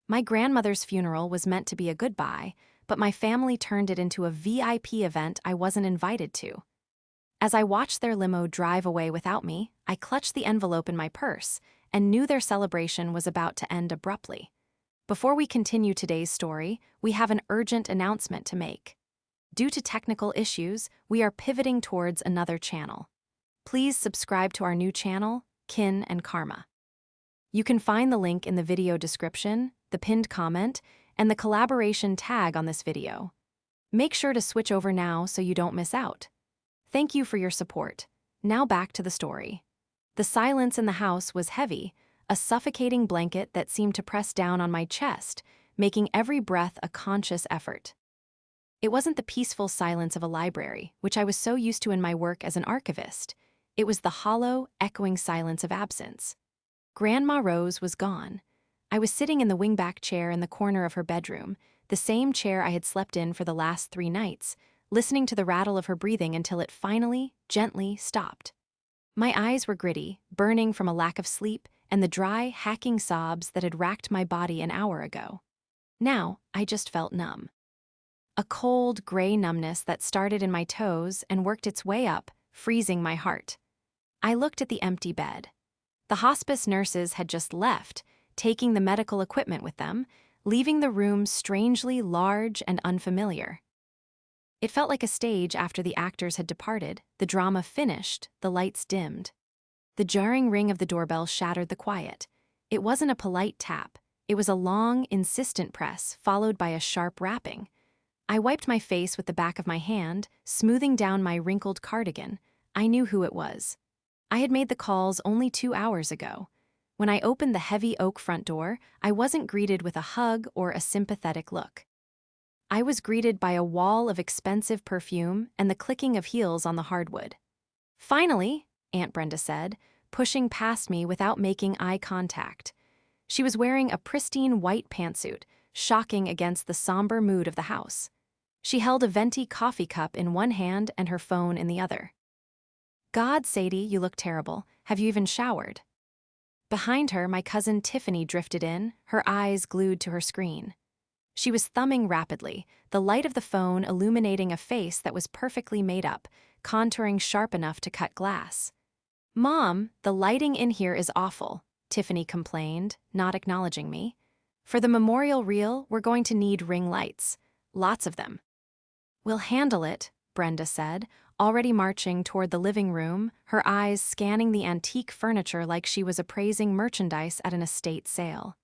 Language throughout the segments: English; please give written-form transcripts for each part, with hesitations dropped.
My grandmother's funeral was meant to be a goodbye, but my family turned it into a VIP event I wasn't invited to. As I watched their limo drive away without me, I clutched the envelope in my purse and knew their celebration was about to end abruptly. Before we continue today's story, we have an urgent announcement to make. Due to technical issues, we are pivoting towards another channel. Please subscribe to our new channel, Kin and Karma. You can find the link in the video description, the pinned comment, and the collaboration tag on this video. Make sure to switch over now so you don't miss out. Thank you for your support. Now back to the story. The silence in the house was heavy, a suffocating blanket that seemed to press down on my chest, making every breath a conscious effort. It wasn't the peaceful silence of a library, which I was so used to in my work as an archivist. It was the hollow, echoing silence of absence. Grandma Rose was gone. I was sitting in the wingback chair in the corner of her bedroom, the same chair I had slept in for the last 3 nights, listening to the rattle of her breathing until it finally, gently stopped. My eyes were gritty, burning from a lack of sleep and the dry, hacking sobs that had racked my body an hour ago. Now, I just felt numb. A cold, gray numbness that started in my toes and worked its way up, freezing my heart. I looked at the empty bed. The hospice nurses had just left, taking the medical equipment with them, leaving the room strangely large and unfamiliar. It felt like a stage after the actors had departed, the drama finished, the lights dimmed. The jarring ring of the doorbell shattered the quiet. It wasn't a polite tap. It was a long, insistent press, followed by a sharp rapping. I wiped my face with the back of my hand, smoothing down my wrinkled cardigan. I knew who it was. I had made the calls only 2 hours ago. When I opened the heavy oak front door, I wasn't greeted with a hug or a sympathetic look. I was greeted by a wall of expensive perfume and the clicking of heels on the hardwood. "Finally," Aunt Brenda said, pushing past me without making eye contact. She was wearing a pristine white pantsuit, shocking against the somber mood of the house. She held a venti coffee cup in one hand and her phone in the other. "God, Sadie, you look terrible. Have you even showered?" Behind her, my cousin Tiffany drifted in, her eyes glued to her screen. She was thumbing rapidly, the light of the phone illuminating a face that was perfectly made up, contouring sharp enough to cut glass. "Mom, the lighting in here is awful," Tiffany complained, not acknowledging me. "For the memorial reel, we're going to need ring lights. Lots of them." "We'll handle it," Brenda said, already marching toward the living room, her eyes scanning the antique furniture like she was appraising merchandise at an estate sale.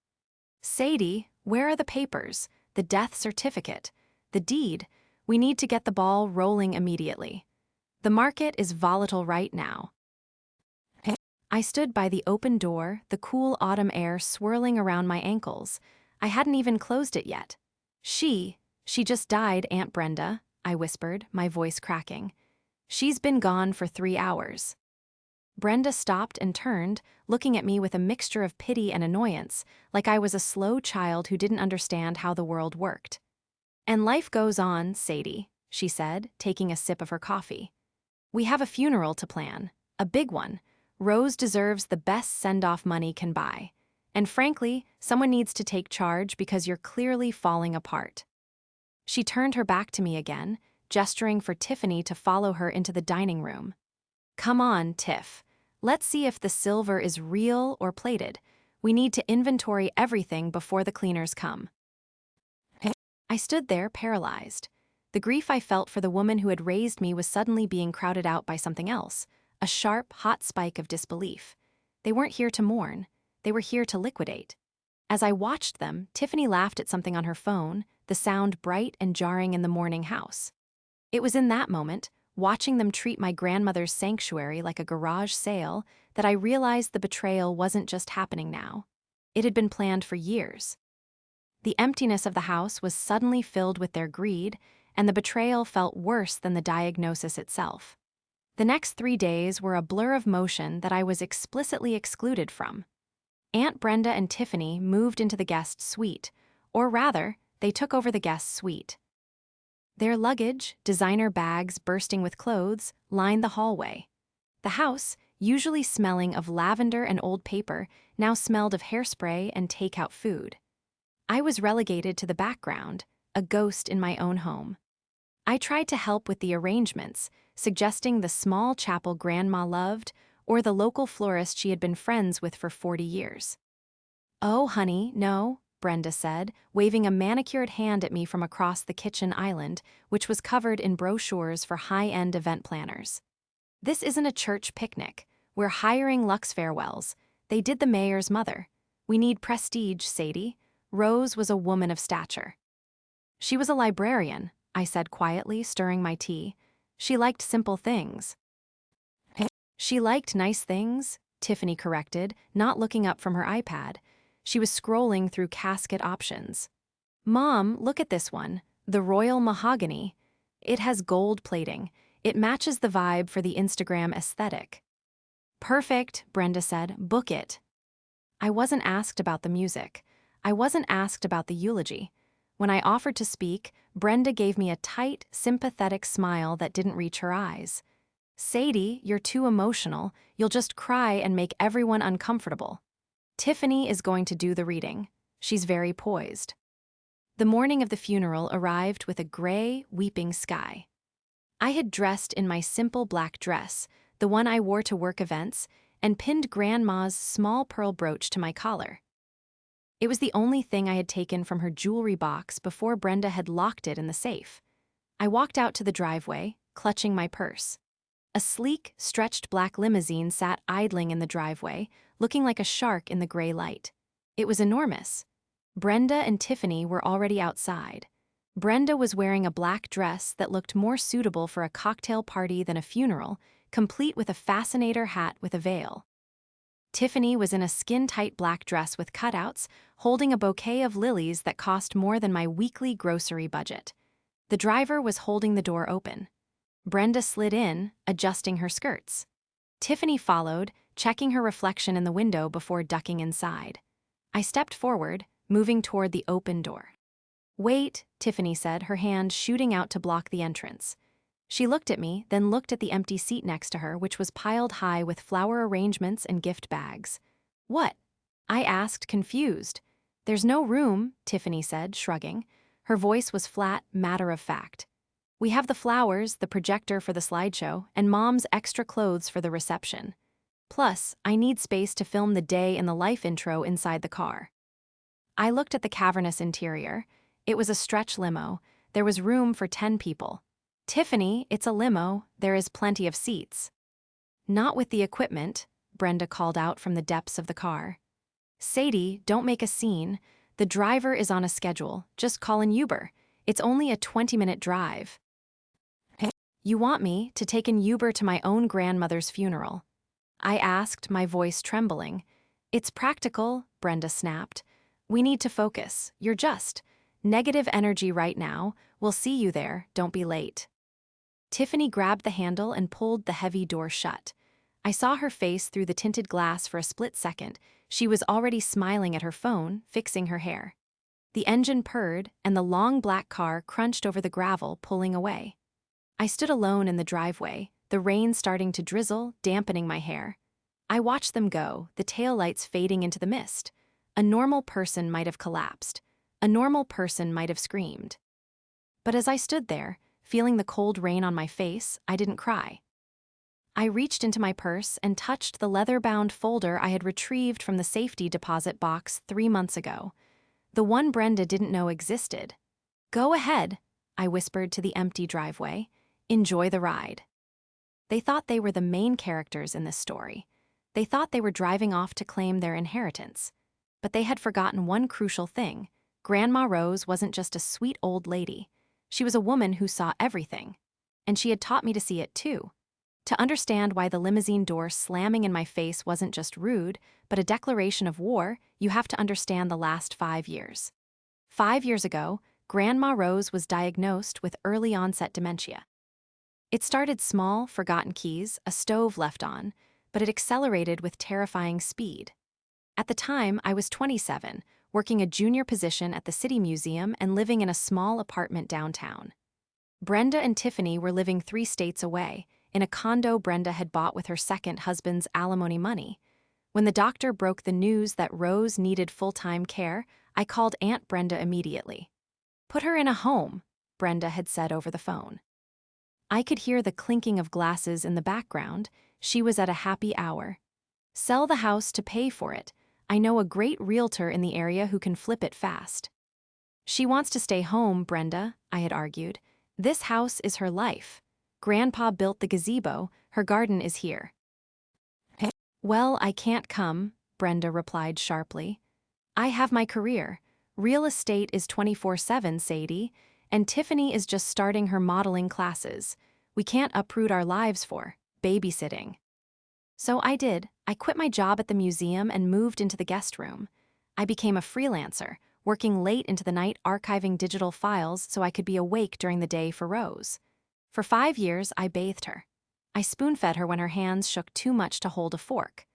"Sadie, where are the papers? The death certificate, the deed? We need to get the ball rolling immediately. The market is volatile right now." I stood by the open door, the cool autumn air swirling around my ankles. I hadn't even closed it yet. She just died, Aunt Brenda," I whispered, my voice cracking. "She's been gone for 3 hours." Brenda stopped and turned, looking at me with a mixture of pity and annoyance, like I was a slow child who didn't understand how the world worked. "And life goes on, Sadie," she said, taking a sip of her coffee. "We have a funeral to plan, a big one. Rose deserves the best send-off money can buy. And frankly, someone needs to take charge because you're clearly falling apart." She turned her back to me again, gesturing for Tiffany to follow her into the dining room. "Come on, Tiff. Let's see if the silver is real or plated. We need to inventory everything before the cleaners come." I stood there, paralyzed. The grief I felt for the woman who had raised me was suddenly being crowded out by something else, a sharp, hot spike of disbelief. They weren't here to mourn. They were here to liquidate. As I watched them, Tiffany laughed at something on her phone, the sound bright and jarring in the morning house. It was in that moment, watching them treat my grandmother's sanctuary like a garage sale, that I realized the betrayal wasn't just happening now. It had been planned for years. The emptiness of the house was suddenly filled with their greed, and the betrayal felt worse than the diagnosis itself. The next 3 days were a blur of motion that I was explicitly excluded from. Aunt Brenda and Tiffany moved into the guest suite, or rather, they took over the guest suite. Their luggage, designer bags bursting with clothes, lined the hallway. The house, usually smelling of lavender and old paper, now smelled of hairspray and takeout food. I was relegated to the background, a ghost in my own home. I tried to help with the arrangements, suggesting the small chapel Grandma loved or the local florist she had been friends with for 40 years. "Oh, honey, no," Brenda said, waving a manicured hand at me from across the kitchen island, which was covered in brochures for high-end event planners. "This isn't a church picnic. We're hiring Lux Farewells. They did the mayor's mother. We need prestige, Sadie." Rose was a woman of stature. "She was a librarian," I said quietly, stirring my tea. "She liked simple things." "She liked nice things," Tiffany corrected, not looking up from her iPad. She was scrolling through casket options. "Mom, look at this one, the royal mahogany. It has gold plating. It matches the vibe for the Instagram aesthetic." "Perfect," Brenda said. "Book it." I wasn't asked about the music. I wasn't asked about the eulogy. When I offered to speak, Brenda gave me a tight, sympathetic smile that didn't reach her eyes. "Sadie, you're too emotional. You'll just cry and make everyone uncomfortable. Tiffany is going to do the reading. She's very poised." The morning of the funeral arrived with a gray, weeping sky. I had dressed in my simple black dress, the one I wore to work events, and pinned Grandma's small pearl brooch to my collar. It was the only thing I had taken from her jewelry box before Brenda had locked it in the safe. I walked out to the driveway, clutching my purse. A sleek, stretched black limousine sat idling in the driveway, looking like a shark in the gray light. It was enormous. Brenda and Tiffany were already outside. Brenda was wearing a black dress that looked more suitable for a cocktail party than a funeral, complete with a fascinator hat with a veil. Tiffany was in a skin-tight black dress with cutouts, holding a bouquet of lilies that cost more than my weekly grocery budget. The driver was holding the door open. Brenda slid in, adjusting her skirts. Tiffany followed, checking her reflection in the window before ducking inside. I stepped forward, moving toward the open door. "Wait," Tiffany said, her hand shooting out to block the entrance. She looked at me, then looked at the empty seat next to her, which was piled high with flower arrangements and gift bags. "What?" I asked, confused. "There's no room," Tiffany said, shrugging. Her voice was flat, matter-of-fact. "We have the flowers, the projector for the slideshow, and Mom's extra clothes for the reception. Plus, I need space to film the day in the life intro inside the car." I looked at the cavernous interior. It was a stretch limo. There was room for 10 people. "Tiffany, it's a limo. There is plenty of seats." "Not with the equipment," Brenda called out from the depths of the car. "Sadie, don't make a scene. The driver is on a schedule. Just call an Uber. It's only a 20-minute drive." "You want me to take an Uber to my own grandmother's funeral?" I asked, my voice trembling. "It's practical," Brenda snapped. "We need to focus. You're just negative energy right now. We'll see you there. Don't be late." Tiffany grabbed the handle and pulled the heavy door shut. I saw her face through the tinted glass for a split second. She was already smiling at her phone, fixing her hair. The engine purred, and the long black car crunched over the gravel, pulling away. I stood alone in the driveway, the rain starting to drizzle, dampening my hair. I watched them go, the taillights fading into the mist. A normal person might have collapsed. A normal person might have screamed. But as I stood there, feeling the cold rain on my face, I didn't cry. I reached into my purse and touched the leather-bound folder I had retrieved from the safety deposit box 3 months ago. The one Brenda didn't know existed. "Go ahead," I whispered to the empty driveway. "Enjoy the ride." They thought they were the main characters in this story. They thought they were driving off to claim their inheritance. But they had forgotten one crucial thing. Grandma Rose wasn't just a sweet old lady. She was a woman who saw everything. And she had taught me to see it too. To understand why the limousine door slamming in my face wasn't just rude, but a declaration of war, you have to understand the last 5 years. 5 years ago, Grandma Rose was diagnosed with early-onset dementia. It started small, forgotten keys, a stove left on, but it accelerated with terrifying speed. At the time, I was 27, working a junior position at the City Museum and living in a small apartment downtown. Brenda and Tiffany were living 3 states away, in a condo Brenda had bought with her second husband's alimony money. When the doctor broke the news that Rose needed full-time care, I called Aunt Brenda immediately. "Put her in a home," Brenda had said over the phone. I could hear the clinking of glasses in the background. She was at a happy hour. "Sell the house to pay for it. I know a great realtor in the area who can flip it fast." "She wants to stay home, Brenda," I had argued. "This house is her life. Grandpa built the gazebo, her garden is here." "Well, I can't come," Brenda replied sharply. "I have my career. Real estate is 24/7, Sadie, and Tiffany is just starting her modeling classes. We can't uproot our lives for babysitting." So I did. I quit my job at the museum and moved into the guest room. I became a freelancer, working late into the night archiving digital files so I could be awake during the day for Rose. For 5 years, I bathed her. I spoon-fed her when her hands shook too much to hold a fork.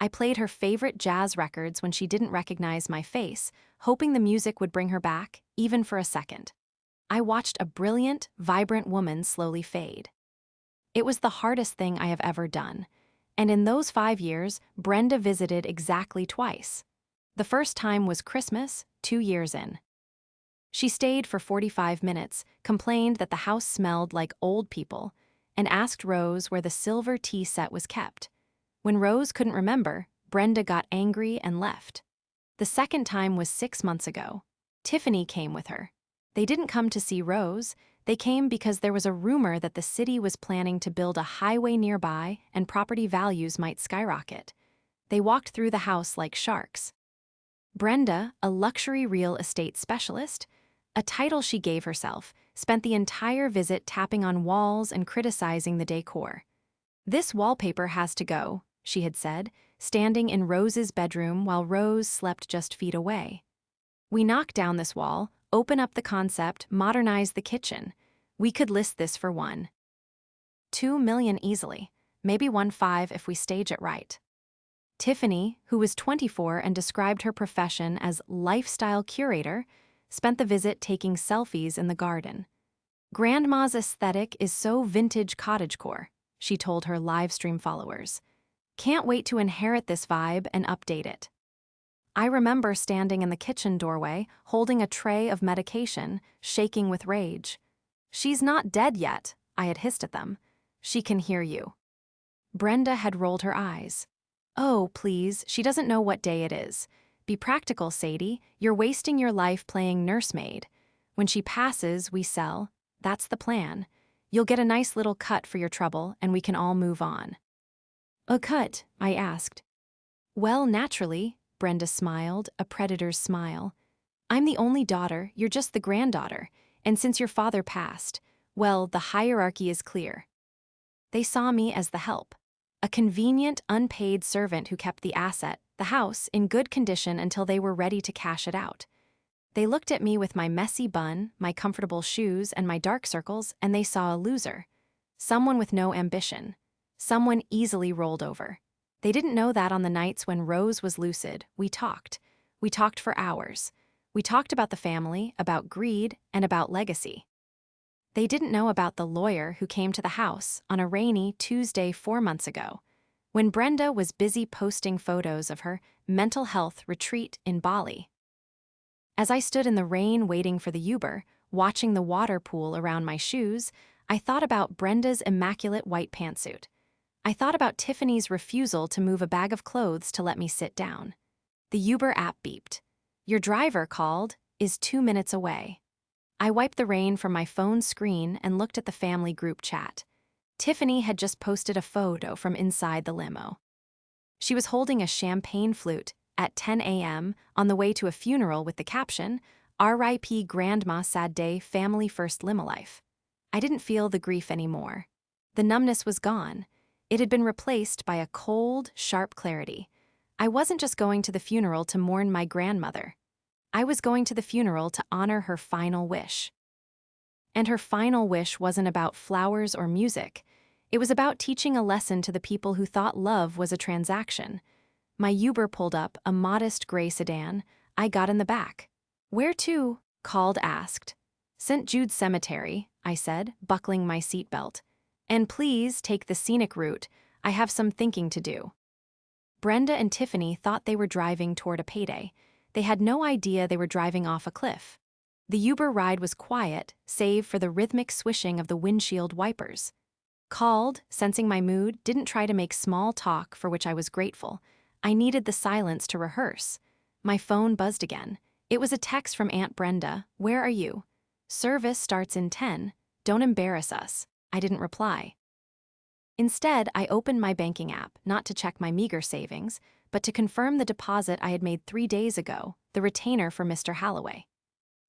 I played her favorite jazz records when she didn't recognize my face, hoping the music would bring her back, even for a second. I watched a brilliant, vibrant woman slowly fade. It was the hardest thing I have ever done. And in those 5 years, Brenda visited exactly twice. The first time was Christmas, 2 years in. She stayed for 45 minutes, complained that the house smelled like old people, and asked Rose where the silver tea set was kept. When Rose couldn't remember, Brenda got angry and left. The second time was 6 months ago. Tiffany came with her. They didn't come to see Rose. They came because there was a rumor that the city was planning to build a highway nearby and property values might skyrocket. They walked through the house like sharks. Brenda, a luxury real estate specialist, a title she gave herself, spent the entire visit tapping on walls and criticizing the decor. "This wallpaper has to go," she had said, standing in Rose's bedroom while Rose slept just feet away. "We knock down this wall, open up the concept, modernize the kitchen. We could list this for 1.2 million easily, maybe 1.5 if we stage it right." Tiffany, who was 24 and described her profession as lifestyle curator, spent the visit taking selfies in the garden. "Grandma's aesthetic is so vintage cottagecore," she told her livestream followers. "Can't wait to inherit this vibe and update it." I remember standing in the kitchen doorway, holding a tray of medication, shaking with rage. "She's not dead yet," I had hissed at them. "She can hear you." Brenda had rolled her eyes. "Oh, please, she doesn't know what day it is. Be practical, Sadie. You're wasting your life playing nursemaid. When she passes, we sell. That's the plan. You'll get a nice little cut for your trouble, and we can all move on." "A cut?" I asked. "Well, naturally," Brenda smiled, a predator's smile. "I'm the only daughter, you're just the granddaughter, and since your father passed, well, the hierarchy is clear." They saw me as the help. A convenient, unpaid servant who kept the asset, the house, in good condition until they were ready to cash it out. They looked at me with my messy bun, my comfortable shoes, and my dark circles, and they saw a loser. Someone with no ambition. Someone easily rolled over. They didn't know that on the nights when Rose was lucid, we talked. We talked for hours. We talked about the family, about greed, and about legacy. They didn't know about the lawyer who came to the house on a rainy Tuesday 4 months ago, when Brenda was busy posting photos of her mental health retreat in Bali. As I stood in the rain waiting for the Uber, watching the water pool around my shoes, I thought about Brenda's immaculate white pantsuit. I thought about Tiffany's refusal to move a bag of clothes to let me sit down. The Uber app beeped. "Your driver called, is 2 minutes away." I wiped the rain from my phone's screen and looked at the family group chat. Tiffany had just posted a photo from inside the limo. She was holding a champagne flute at 10 a.m. on the way to a funeral with the caption, "R.I.P. Grandma, sad day, family first limo life." I didn't feel the grief anymore. The numbness was gone. It had been replaced by a cold, sharp clarity. I wasn't just going to the funeral to mourn my grandmother. I was going to the funeral to honor her final wish. And her final wish wasn't about flowers or music. It was about teaching a lesson to the people who thought love was a transaction. My Uber pulled up, a modest gray sedan. I got in the back. "Where to?" Called asked. "St. Jude's Cemetery," I said, buckling my seatbelt. "And please take the scenic route. I have some thinking to do." Brenda and Tiffany thought they were driving toward a payday. They had no idea they were driving off a cliff. The Uber ride was quiet, save for the rhythmic swishing of the windshield wipers. Called, sensing my mood, didn't try to make small talk, for which I was grateful. I needed the silence to rehearse. My phone buzzed again. It was a text from Aunt Brenda. "Where are you? Service starts in 10. Don't embarrass us." I didn't reply. Instead, I opened my banking app, not to check my meager savings, but to confirm the deposit I had made 3 days ago, the retainer for Mr. Halloway.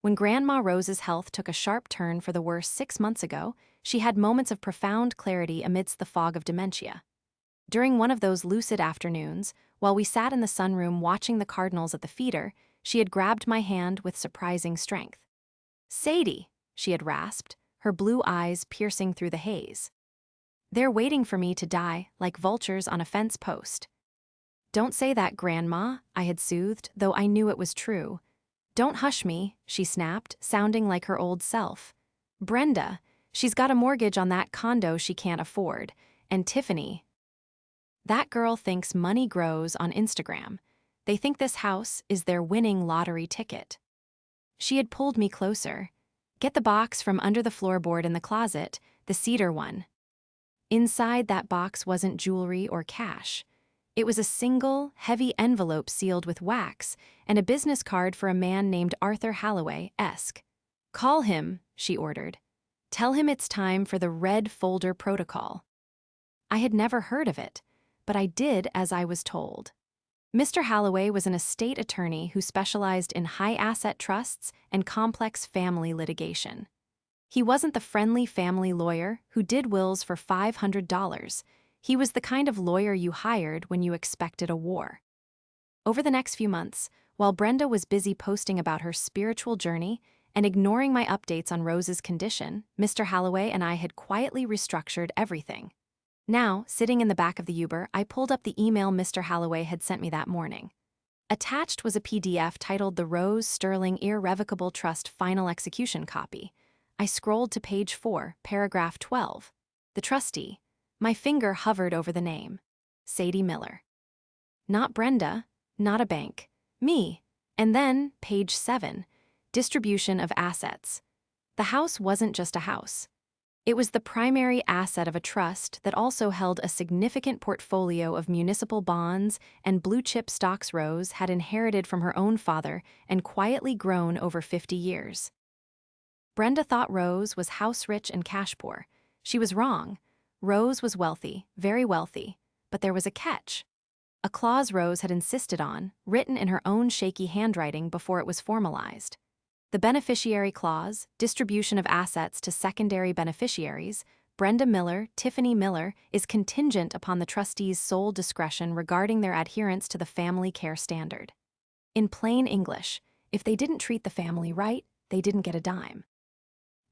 When Grandma Rose's health took a sharp turn for the worse 6 months ago, she had moments of profound clarity amidst the fog of dementia. During one of those lucid afternoons, while we sat in the sunroom watching the cardinals at the feeder, she had grabbed my hand with surprising strength. "Sadie," she had rasped, her blue eyes piercing through the haze. "They're waiting for me to die, like vultures on a fence post." "Don't say that, Grandma," I had soothed, though I knew it was true. "Don't hush me," she snapped, sounding like her old self. "Brenda, she's got a mortgage on that condo she can't afford. And Tiffany, that girl thinks money grows on Instagram. They think this house is their winning lottery ticket." She had pulled me closer. "Get the box from under the floorboard in the closet, the cedar one." Inside that box wasn't jewelry or cash. It was a single, heavy envelope sealed with wax and a business card for a man named Arthur Halloway-esque. "Call him," she ordered. "Tell him it's time for the red folder protocol." I had never heard of it, but I did as I was told. Mr. Halloway was an estate attorney who specialized in high-asset trusts and complex family litigation. He wasn't the friendly family lawyer who did wills for $500. He was the kind of lawyer you hired when you expected a war. Over the next few months, while Brenda was busy posting about her spiritual journey and ignoring my updates on Rose's condition, Mr. Halloway and I had quietly restructured everything. Now, sitting in the back of the Uber, I pulled up the email Mr. Halloway had sent me that morning. Attached was a PDF titled "The Rose Sterling Irrevocable Trust Final Execution Copy." I scrolled to page 4, paragraph 12. The trustee. My finger hovered over the name. Sadie Miller. Not Brenda, not a bank. Me. And then, page 7, distribution of assets. The house wasn't just a house. It was the primary asset of a trust that also held a significant portfolio of municipal bonds and blue-chip stocks Rose had inherited from her own father and quietly grown over 50 years. Brenda thought Rose was house-rich and cash-poor. She was wrong. Rose was wealthy, very wealthy, but there was a catch. A clause Rose had insisted on, written in her own shaky handwriting before it was formalized. The beneficiary clause, distribution of assets to secondary beneficiaries, Brenda Miller, Tiffany Miller, is contingent upon the trustee's sole discretion regarding their adherence to the family care standard. In plain English, if they didn't treat the family right, they didn't get a dime.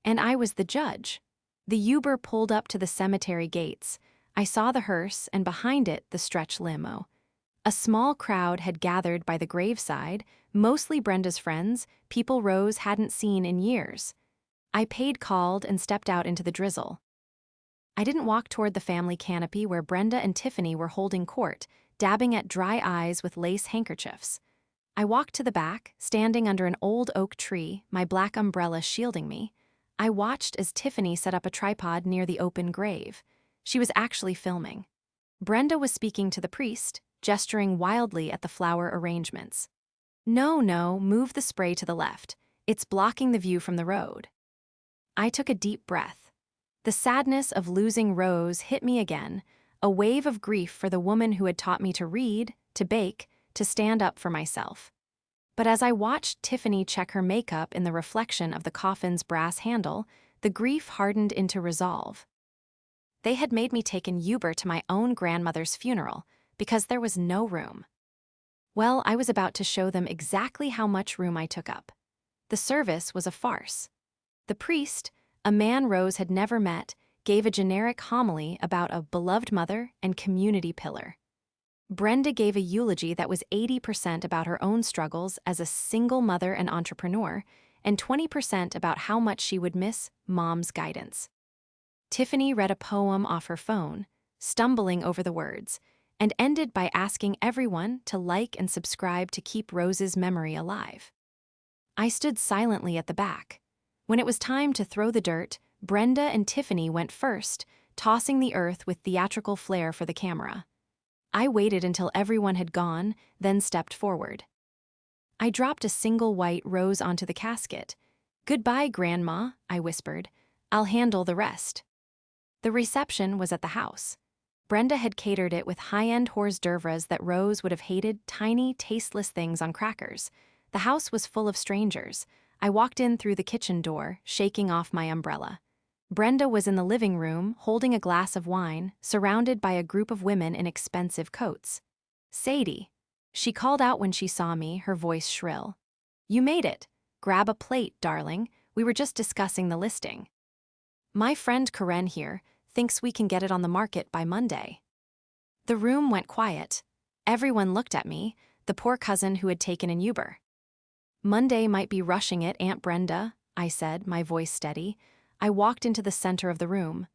And I was the judge. The Uber pulled up to the cemetery gates. I saw the hearse, and behind it, the stretch limo. A small crowd had gathered by the graveside, mostly Brenda's friends, people Rose hadn't seen in years. I paid called and stepped out into the drizzle. I didn't walk toward the family canopy where Brenda and Tiffany were holding court, dabbing at dry eyes with lace handkerchiefs. I walked to the back, standing under an old oak tree, my black umbrella shielding me. I watched as Tiffany set up a tripod near the open grave. She was actually filming. Brenda was speaking to the priest, gesturing wildly at the flower arrangements. "No, no, move the spray to the left. It's blocking the view from the road." I took a deep breath. The sadness of losing Rose hit me again, a wave of grief for the woman who had taught me to read, to bake, to stand up for myself. But as I watched Tiffany check her makeup in the reflection of the coffin's brass handle, the grief hardened into resolve. They had made me take an Uber to my own grandmother's funeral, because there was no room. Well, I was about to show them exactly how much room I took up. The service was a farce. The priest, a man Rose had never met, gave a generic homily about a beloved mother and community pillar. Brenda gave a eulogy that was 80% about her own struggles as a single mother and entrepreneur, and 20% about how much she would miss Mom's guidance. Tiffany read a poem off her phone, stumbling over the words, and ended by asking everyone to like and subscribe to keep Rose's memory alive. I stood silently at the back. When it was time to throw the dirt, Brenda and Tiffany went first, tossing the earth with theatrical flair for the camera. I waited until everyone had gone, then stepped forward. I dropped a single white rose onto the casket. "Goodbye, Grandma," I whispered. "I'll handle the rest." The reception was at the house. Brenda had catered it with high-end hors d'oeuvres that Rose would have hated, tiny, tasteless things on crackers. The house was full of strangers. I walked in through the kitchen door, shaking off my umbrella. Brenda was in the living room, holding a glass of wine, surrounded by a group of women in expensive coats. "Sadie," she called out when she saw me, her voice shrill. "You made it. Grab a plate, darling. We were just discussing the listing. My friend Karen here thinks we can get it on the market by Monday." The room went quiet. Everyone looked at me, the poor cousin who had taken an Uber. "Monday might be rushing it, Aunt Brenda," I said, my voice steady. I walked into the center of the room.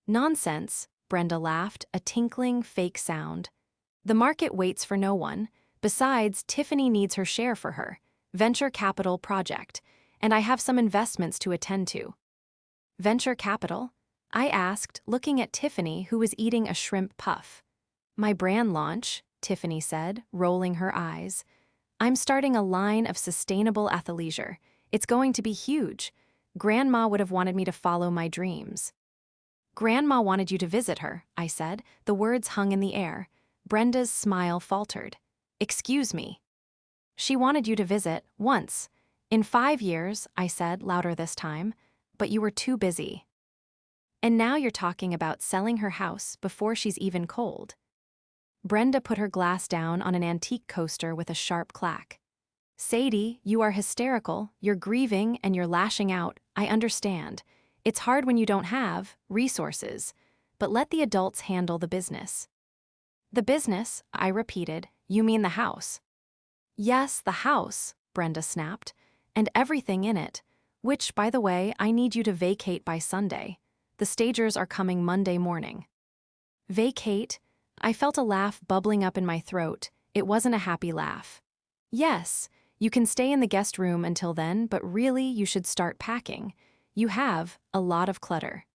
"Nonsense," Brenda laughed, a tinkling, fake sound. "The market waits for no one. Besides, Tiffany needs her share for her venture capital project, and I have some investments to attend to." "Venture capital?" I asked, looking at Tiffany, who was eating a shrimp puff. "My brand launch," Tiffany said, rolling her eyes. "I'm starting a line of sustainable athleisure. It's going to be huge. Grandma would have wanted me to follow my dreams." "Grandma wanted you to visit her," I said. The words hung in the air. Brenda's smile faltered. "Excuse me." "She wanted you to visit, once. In 5 years," I said, louder this time. "But you were too busy. And now you're talking about selling her house before she's even cold." Brenda put her glass down on an antique coaster with a sharp clack. "Sadie, you are hysterical, you're grieving, and you're lashing out. I understand. It's hard when you don't have resources. But let the adults handle the business." "The business," I repeated. "You mean the house?" "Yes, the house," Brenda snapped. "And everything in it. Which, by the way, I need you to vacate by Sunday. The stagers are coming Monday morning." "Vacate?" I felt a laugh bubbling up in my throat. It wasn't a happy laugh. "Yes, you can stay in the guest room until then, but really you should start packing. You have a lot of clutter."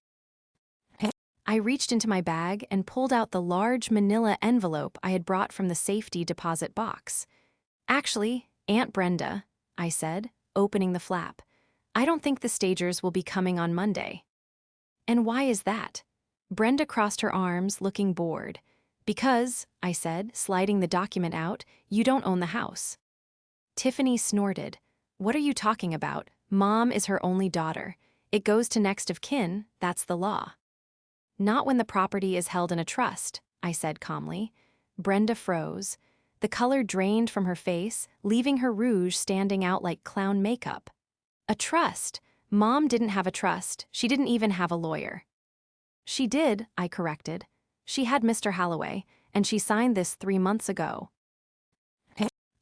I reached into my bag and pulled out the large manila envelope I had brought from the safety deposit box. "Actually, Aunt Brenda," I said, opening the flap, "I don't think the stagers will be coming on Monday." "And why is that?" Brenda crossed her arms, looking bored. "Because," I said, sliding the document out, "you don't own the house." Tiffany snorted. "What are you talking about? Mom is her only daughter. It goes to next of kin, that's the law." "Not when the property is held in a trust," I said calmly. Brenda froze. The color drained from her face, leaving her rouge standing out like clown makeup. "A trust? Mom didn't have a trust. She didn't even have a lawyer." "She did," I corrected. "She had Mr. Holloway, and she signed this 3 months ago."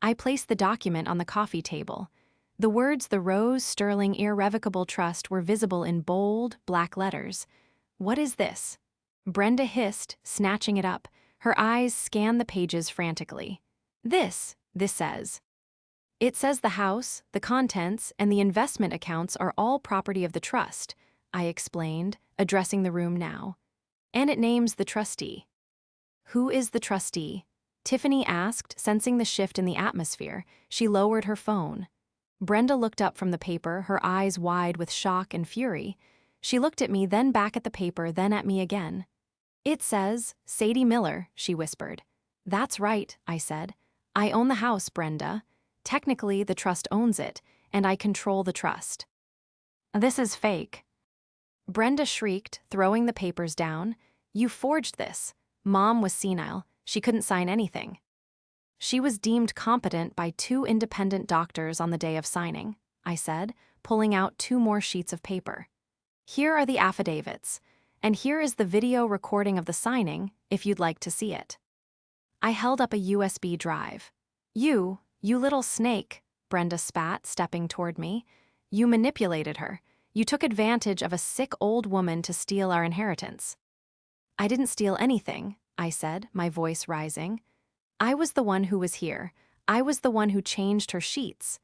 I placed the document on the coffee table. The words "The Rose Sterling Irrevocable Trust" were visible in bold, black letters. "What is this?" Brenda hissed, snatching it up. Her eyes scanned the pages frantically. This says. "It says the house, the contents, and the investment accounts are all property of the trust," I explained, addressing the room now. "And it names the trustee." "Who is the trustee?" Tiffany asked, sensing the shift in the atmosphere. She lowered her phone. Brenda looked up from the paper, her eyes wide with shock and fury. She looked at me, then back at the paper, then at me again. "It says, Sadie Miller," she whispered. "That's right," I said. "I own the house, Brenda. Technically, the trust owns it, and I control the trust." "This is fake." Brenda shrieked, throwing the papers down. "You forged this." Mom was senile. She couldn't sign anything. "She was deemed competent by 2 independent doctors on the day of signing," I said, pulling out 2 more sheets of paper. "Here are the affidavits, and here is the video recording of the signing, if you'd like to see it." I held up a USB drive. You little snake," Brenda spat, stepping toward me. "You manipulated her. You took advantage of a sick old woman to steal our inheritance." "I didn't steal anything," I said, my voice rising. I was the one who was here. I was the one who changed her sheets.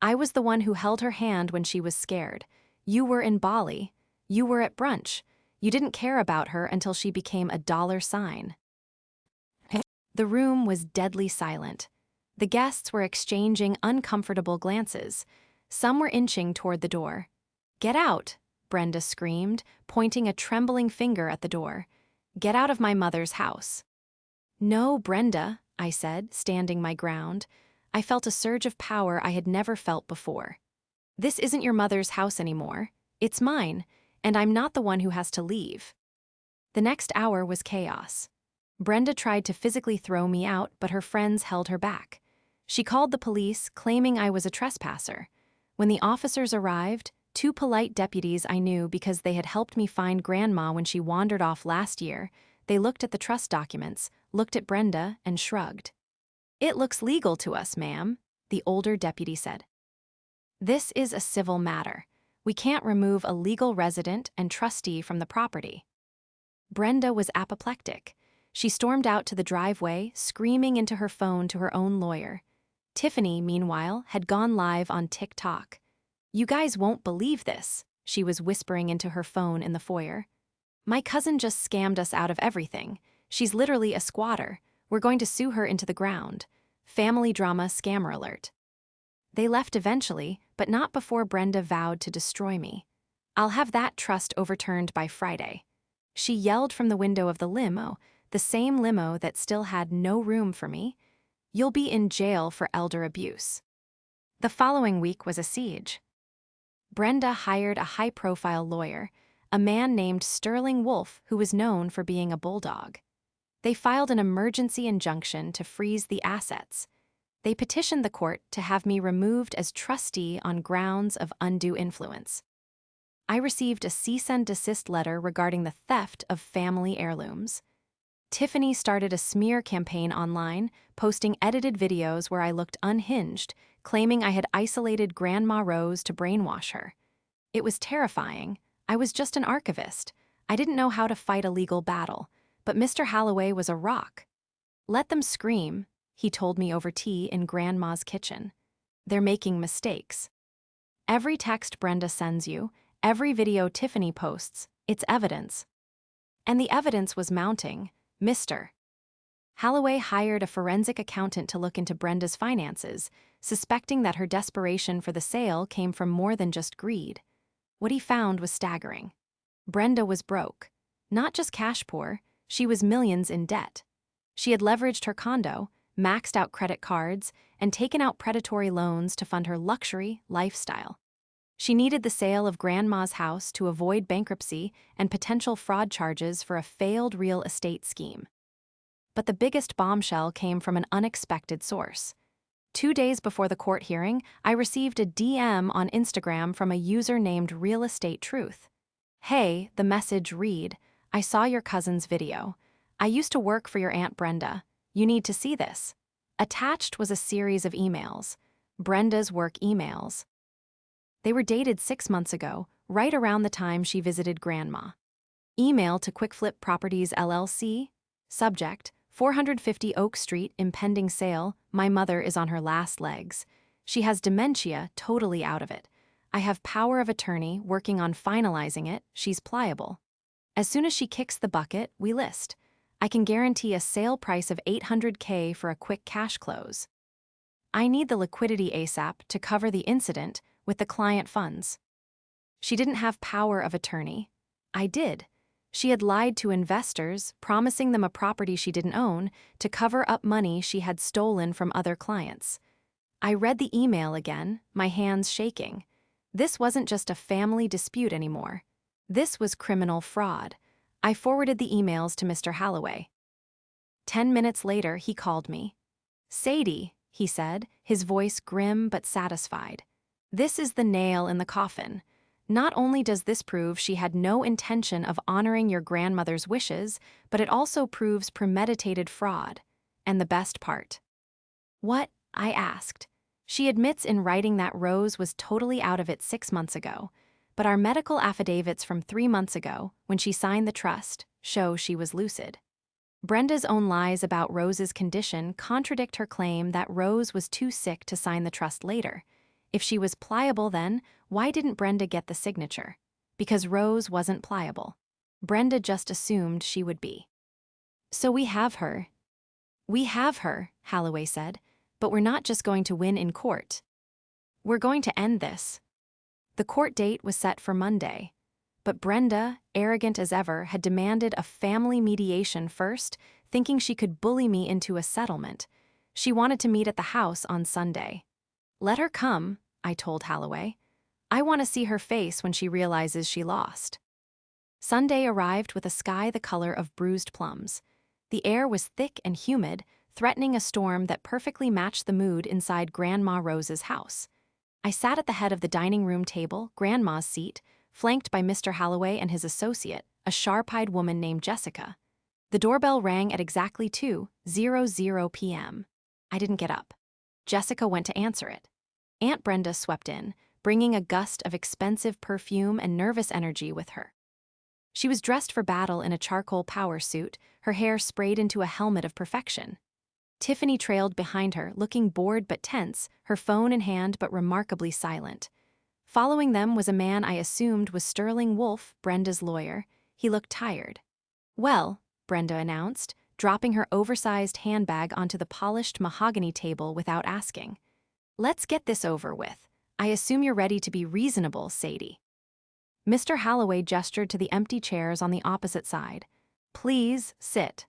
I was the one who held her hand when she was scared. You were in Bali. You were at brunch. You didn't care about her until she became a dollar sign. The room was deadly silent. The guests were exchanging uncomfortable glances. Some were inching toward the door. "Get out," Brenda screamed, pointing a trembling finger at the door. "Get out of my mother's house." "No, Brenda," I said, standing my ground. I felt a surge of power I had never felt before. "This isn't your mother's house anymore. It's mine, and I'm not the one who has to leave." The next hour was chaos. Brenda tried to physically throw me out, but her friends held her back. She called the police, claiming I was a trespasser. When the officers arrived, two polite deputies I knew because they had helped me find Grandma when she wandered off last year, they looked at the trust documents, looked at Brenda, and shrugged. "It looks legal to us, ma'am," the older deputy said. "This is a civil matter. We can't remove a legal resident and trustee from the property." Brenda was apoplectic. She stormed out to the driveway, screaming into her phone to her own lawyer. Tiffany, meanwhile, had gone live on TikTok. "You guys won't believe this," she was whispering into her phone in the foyer. "My cousin just scammed us out of everything. She's literally a squatter. We're going to sue her into the ground. Family drama scammer alert." They left eventually, but not before Brenda vowed to destroy me. "I'll have that trust overturned by Friday." She yelled from the window of the limo, the same limo that still had no room for me. "You'll be in jail for elder abuse." The following week was a siege. Brenda hired a high-profile lawyer, a man named Sterling Wolfe who was known for being a bulldog. They filed an emergency injunction to freeze the assets. They petitioned the court to have me removed as trustee on grounds of undue influence. I received a cease and desist letter regarding the theft of family heirlooms. Tiffany started a smear campaign online, posting edited videos where I looked unhinged, claiming I had isolated Grandma Rose to brainwash her. It was terrifying. I was just an archivist. I didn't know how to fight a legal battle, but Mr. Holloway was a rock. "Let them scream," he told me over tea in Grandma's kitchen. "They're making mistakes. Every text Brenda sends you, every video Tiffany posts, it's evidence." And the evidence was mounting. Mr. Holloway hired a forensic accountant to look into Brenda's finances, suspecting that her desperation for the sale came from more than just greed. What he found was staggering. Brenda was broke. Not just cash poor, she was millions in debt. She had leveraged her condo, maxed out credit cards, and taken out predatory loans to fund her luxury lifestyle. She needed the sale of Grandma's house to avoid bankruptcy and potential fraud charges for a failed real estate scheme. But the biggest bombshell came from an unexpected source. 2 days before the court hearing, I received a DM on Instagram from a user named Real Estate Truth. "Hey," the message read, "I saw your cousin's video. I used to work for your Aunt Brenda. You need to see this." Attached was a series of emails. Brenda's work emails. They were dated 6 months ago, right around the time she visited Grandma. Email to Quick Flip Properties LLC. Subject: 450 Oak Street, impending sale. My mother is on her last legs. She has dementia, totally out of it. I have power of attorney, working on finalizing it. She's pliable. As soon as she kicks the bucket, we list. I can guarantee a sale price of $800K for a quick cash close. I need the liquidity ASAP to cover the incident with the client funds. She didn't have power of attorney. I did. She had lied to investors, promising them a property she didn't own to cover up money she had stolen from other clients. I read the email again, my hands shaking. This wasn't just a family dispute anymore. This was criminal fraud. I forwarded the emails to Mr. Holloway. 10 minutes later, he called me. "Sadie," he said, his voice grim but satisfied. "This is the nail in the coffin. Not only does this prove she had no intention of honoring your grandmother's wishes, but it also proves premeditated fraud. And the best part." "What?" I asked. "She admits in writing that Rose was totally out of it 6 months ago, but our medical affidavits from 3 months ago, when she signed the trust, show she was lucid." Brenda's own lies about Rose's condition contradict her claim that Rose was too sick to sign the trust later. If she was pliable then, why didn't Brenda get the signature? Because Rose wasn't pliable. Brenda just assumed she would be. So we have her. We have her, Holloway said, but we're not just going to win in court. We're going to end this. The court date was set for Monday, but Brenda, arrogant as ever, had demanded a family mediation first, thinking she could bully me into a settlement. She wanted to meet at the house on Sunday. Let her come, I told Holloway. I want to see her face when she realizes she lost. Sunday arrived with a sky the color of bruised plums. The air was thick and humid, threatening a storm that perfectly matched the mood inside Grandma Rose's house. I sat at the head of the dining room table, Grandma's seat, flanked by Mr. Holloway and his associate, a sharp-eyed woman named Jessica. The doorbell rang at exactly 2:00 p.m. I didn't get up. Jessica went to answer it. Aunt Brenda swept in, bringing a gust of expensive perfume and nervous energy with her. She was dressed for battle in a charcoal power suit, her hair sprayed into a helmet of perfection. Tiffany trailed behind her, looking bored but tense, her phone in hand but remarkably silent. Following them was a man I assumed was Sterling Wolfe, Brenda's lawyer. He looked tired. Well, Brenda announced, dropping her oversized handbag onto the polished mahogany table without asking. Let's get this over with. I assume you're ready to be reasonable, Sadie. Mr. Holloway gestured to the empty chairs on the opposite side. Please sit.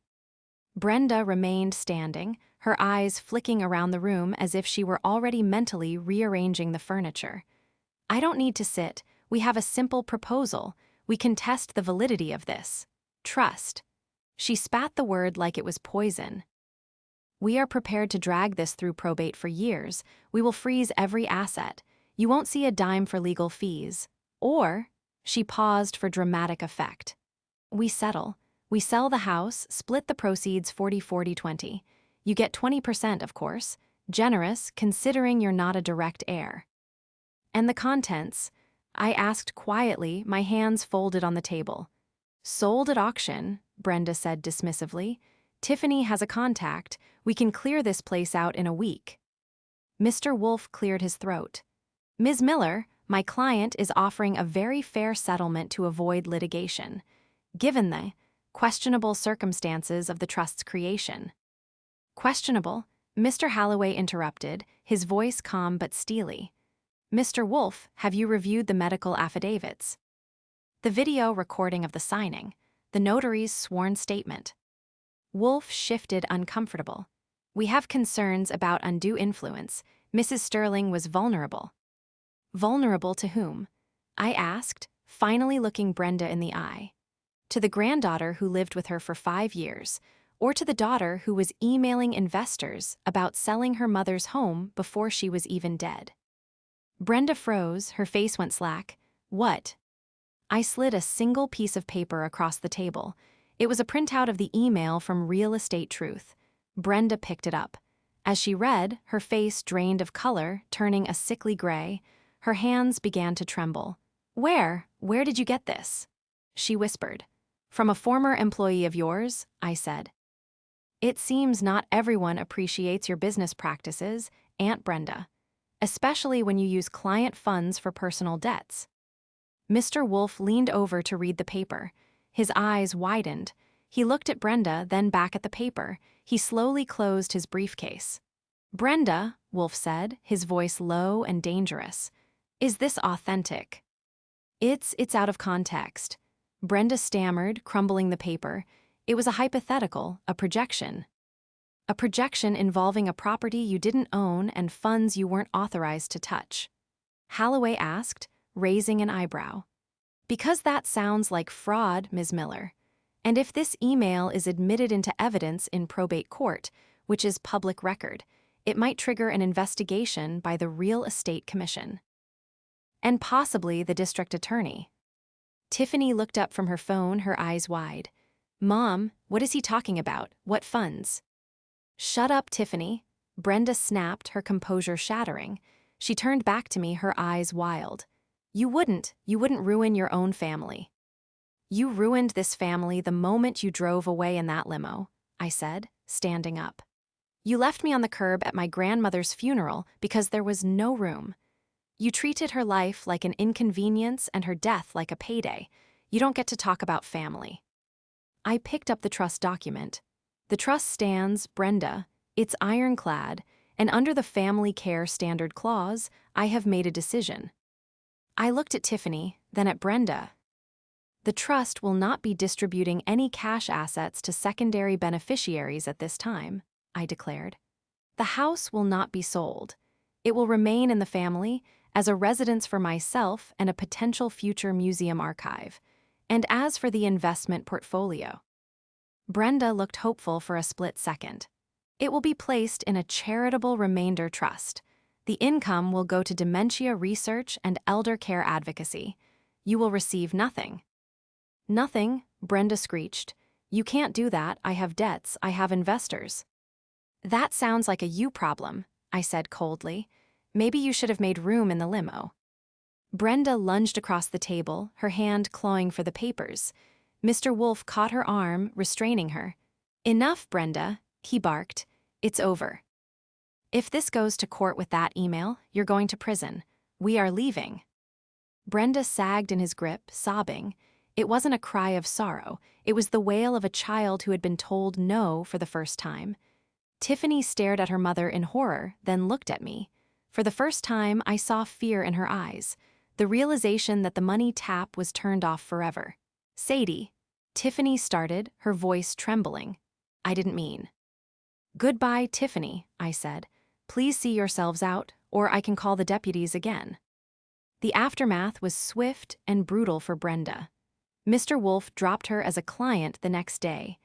Brenda remained standing, her eyes flicking around the room as if she were already mentally rearranging the furniture. I don't need to sit. We have a simple proposal. We can test the validity of this. Trust. She spat the word like it was poison. We are prepared to drag this through probate for years. We will freeze every asset. You won't see a dime for legal fees. Or, she paused for dramatic effect. We settle. We sell the house, split the proceeds 40-40-20. You get 20%, of course. Generous, considering you're not a direct heir. And the contents? I asked quietly, my hands folded on the table. Sold at auction, Brenda said dismissively. Tiffany has a contact. We can clear this place out in a week. Mr. Wolfe cleared his throat. Ms. Miller, my client is offering a very fair settlement to avoid litigation, given the questionable circumstances of the trust's creation. Questionable? Mr. Holloway interrupted, his voice calm but steely. Mr. Wolfe, have you reviewed the medical affidavits? The video recording of the signing, the notary's sworn statement. Wolfe shifted uncomfortable. We have concerns about undue influence. Mrs. Sterling was vulnerable. Vulnerable to whom? I asked, finally looking Brenda in the eye. To the granddaughter who lived with her for 5 years, or to the daughter who was emailing investors about selling her mother's home before she was even dead. Brenda froze, her face went slack. What? I slid a single piece of paper across the table. It was a printout of the email from Real Estate Truth. Brenda picked it up. As she read, her face drained of color, turning a sickly gray. Her hands began to tremble. Where did you get this? She whispered. From a former employee of yours, I said. It seems not everyone appreciates your business practices, Aunt Brenda, especially when you use client funds for personal debts. Mr. Wolfe leaned over to read the paper. His eyes widened. He looked at Brenda, then back at the paper. He slowly closed his briefcase. Brenda, Wolfe said, his voice low and dangerous. Is this authentic? It's out of context. Brenda stammered, crumbling the paper. It was a hypothetical, a projection. A projection involving a property you didn't own and funds you weren't authorized to touch. Holloway asked, raising an eyebrow. Because that sounds like fraud, Ms. Miller. And if this email is admitted into evidence in probate court, which is public record, it might trigger an investigation by the Real Estate Commission. And possibly the district attorney. Tiffany looked up from her phone, her eyes wide. Mom, what is he talking about? What funds? Shut up, Tiffany. Brenda snapped, her composure shattering. She turned back to me, her eyes wild. You wouldn't ruin your own family. You ruined this family the moment you drove away in that limo. I said, standing up. You left me on the curb at my grandmother's funeral because there was no room. You treated her life like an inconvenience and her death like a payday. You don't get to talk about family. I picked up the trust document. The trust stands, Brenda. It's ironclad, and under the Family Care Standard Clause, I have made a decision. I looked at Tiffany, then at Brenda. The trust will not be distributing any cash assets to secondary beneficiaries at this time, I declared. The house will not be sold. It will remain in the family as a residence for myself and a potential future museum archive. And as for the investment portfolio, Brenda looked hopeful for a split second. It will be placed in a charitable remainder trust. The income will go to dementia research and elder care advocacy. You will receive nothing. Nothing, Brenda screeched. You can't do that. I have debts. I have investors. That sounds like a you problem, I said coldly. Maybe you should have made room in the limo. Brenda lunged across the table, her hand clawing for the papers. Mr. Wolf caught her arm, restraining her. Enough, Brenda, he barked. It's over. If this goes to court with that email, you're going to prison. We are leaving. Brenda sagged in his grip, sobbing. It wasn't a cry of sorrow. It was the wail of a child who had been told no for the first time. Tiffany stared at her mother in horror, then looked at me. For the first time, I saw fear in her eyes, the realization that the money tap was turned off forever. Sadie, Tiffany started, her voice trembling. I didn't mean. Goodbye, Tiffany, I said. Please see yourselves out, or I can call the deputies again. The aftermath was swift and brutal for Brenda. Mr. Wolf dropped her as a client the next day.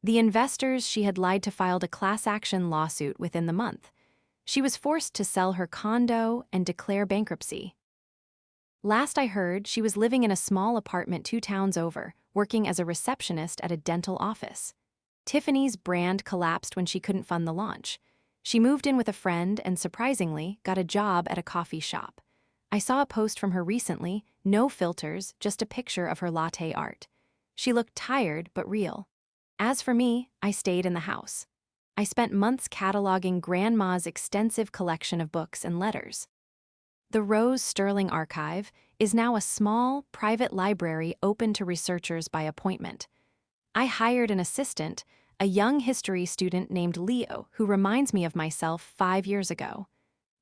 The investors she had lied to filed a class action lawsuit within the month. She was forced to sell her condo and declare bankruptcy. Last I heard, she was living in a small apartment 2 towns over, working as a receptionist at a dental office. Tiffany's brand collapsed when she couldn't fund the launch. She moved in with a friend and, surprisingly, got a job at a coffee shop. I saw a post from her recently, no filters, just a picture of her latte art. She looked tired but real. As for me, I stayed in the house. I spent months cataloging Grandma's extensive collection of books and letters. The Rose Sterling Archive is now a small, private library open to researchers by appointment. I hired an assistant, a young history student named Leo, who reminds me of myself 5 years ago.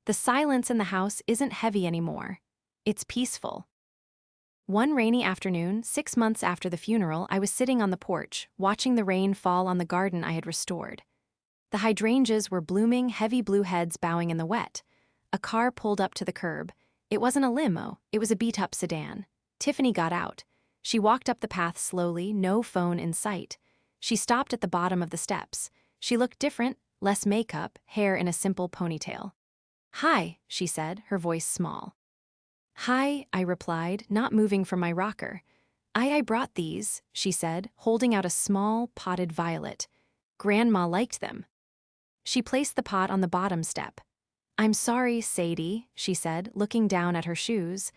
The silence in the house isn't heavy anymore. It's peaceful. One rainy afternoon, 6 months after the funeral, I was sitting on the porch, watching the rain fall on the garden I had restored. The hydrangeas were blooming, heavy blue heads bowing in the wet. A car pulled up to the curb. It wasn't a limo, it was a beat-up sedan. Tiffany got out. She walked up the path slowly, no phone in sight. She stopped at the bottom of the steps. She looked different, less makeup, hair in a simple ponytail. Hi, she said, her voice small. Hi, I replied, not moving from my rocker. I brought these, she said, holding out a small, potted violet. Grandma liked them. She placed the pot on the bottom step. I'm sorry, Sadie, she said, looking down at her shoes.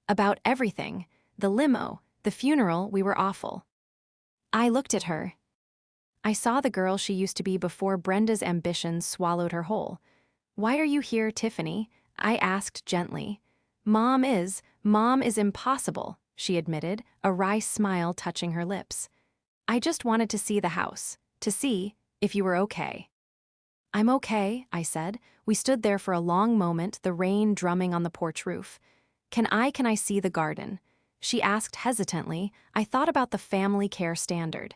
About everything. The limo, the funeral, we were awful. I looked at her. I saw the girl she used to be before Brenda's ambitions swallowed her whole. Why are you here, Tiffany? I asked gently. Mom is impossible, she admitted, a wry smile touching her lips. I just wanted to see the house, to see if you were okay. I'm okay, I said. We stood there for a long moment, the rain drumming on the porch roof. Can I see the garden? She asked hesitantly. I thought about the family care standard.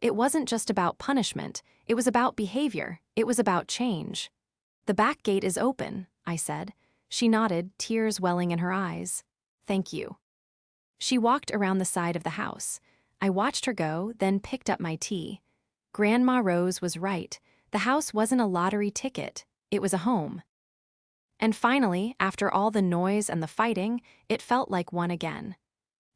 It wasn't just about punishment, it was about behavior, it was about change. The back gate is open, I said. She nodded, tears welling in her eyes. Thank you. She walked around the side of the house. I watched her go, then picked up my tea. Grandma Rose was right. The house wasn't a lottery ticket, it was a home. And finally, after all the noise and the fighting, it felt like one again.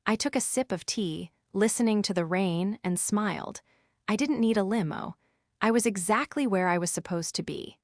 I took a sip of tea, listening to the rain, and smiled. I didn't need a limo. I was exactly where I was supposed to be.